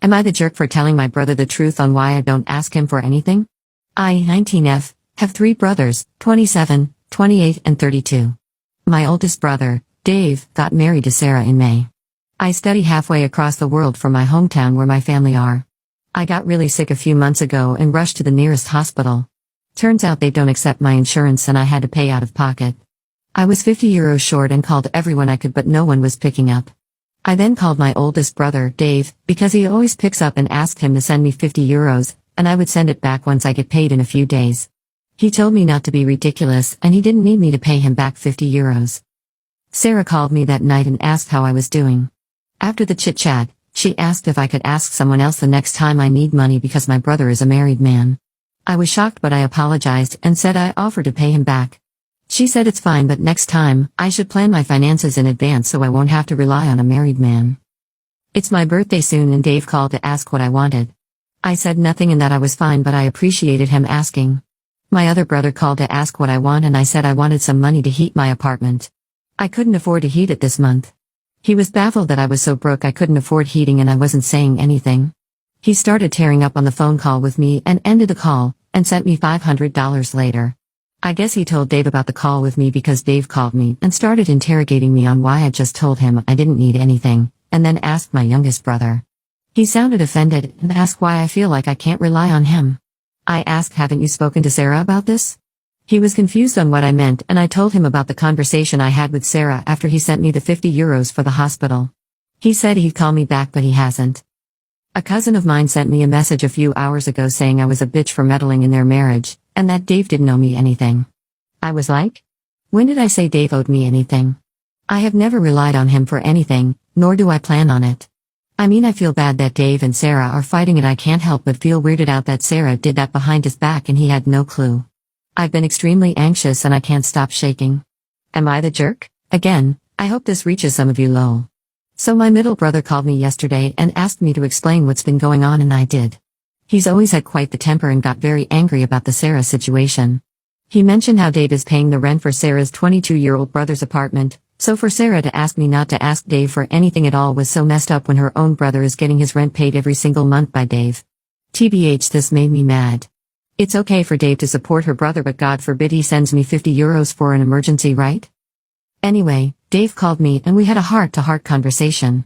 Am I the jerk for telling my brother the truth on why I don't ask him for anything? I, 19F, have 3 brothers, 27, 28 and 32. My oldest brother, Dave, got married to Sarah in May. I study halfway across the world from my hometown where my family are. I got really sick a few months ago and rushed to the nearest hospital. Turns out they don't accept my insurance and I had to pay out of pocket. I was €50 short and called everyone I could but no one was picking up. I then called my oldest brother, Dave, because he always picks up and asked him to send me €50, and I would send it back once I get paid in a few days. He told me not to be ridiculous and he didn't need me to pay him back €50. Sarah called me that night and asked how I was doing. After the chit-chat, she asked if I could ask someone else the next time I need money because my brother is a married man. I was shocked but I apologized and said I offered to pay him back. She said it's fine but next time, I should plan my finances in advance so I won't have to rely on a married man. It's my birthday soon and Dave called to ask what I wanted. I said nothing and that I was fine but I appreciated him asking. My other brother called to ask what I want and I said I wanted some money to heat my apartment. I couldn't afford to heat it this month. He was baffled that I was so broke I couldn't afford heating and I wasn't saying anything. He started tearing up on the phone call with me and ended the call, and sent me $500 later. I guess he told Dave about the call with me because Dave called me and started interrogating me on why I just told him I didn't need anything, and then asked my youngest brother. He sounded offended and asked why I feel like I can't rely on him. I asked, haven't you spoken to Sarah about this? He was confused on what I meant and I told him about the conversation I had with Sarah after he sent me the €50 for the hospital. He said he'd call me back but he hasn't. A cousin of mine sent me a message a few hours ago saying I was a bitch for meddling in their marriage, and that Dave didn't owe me anything. I was like, when did I say Dave owed me anything? I have never relied on him for anything, nor do I plan on it. I mean, I feel bad that Dave and Sarah are fighting and I can't help but feel weirded out that Sarah did that behind his back and he had no clue. I've been extremely anxious and I can't stop shaking. Am I the jerk? Again, I hope this reaches some of you lol. So my middle brother called me yesterday and asked me to explain what's been going on and I did. He's always had quite the temper and got very angry about the Sarah situation. He mentioned how Dave is paying the rent for Sarah's 22-year-old brother's apartment, so for Sarah to ask me not to ask Dave for anything at all was so messed up when her own brother is getting his rent paid every single month by Dave. TBH, this made me mad. It's okay for Dave to support her brother but God forbid he sends me €50 for an emergency, right? Anyway, Dave called me and we had a heart-to-heart conversation.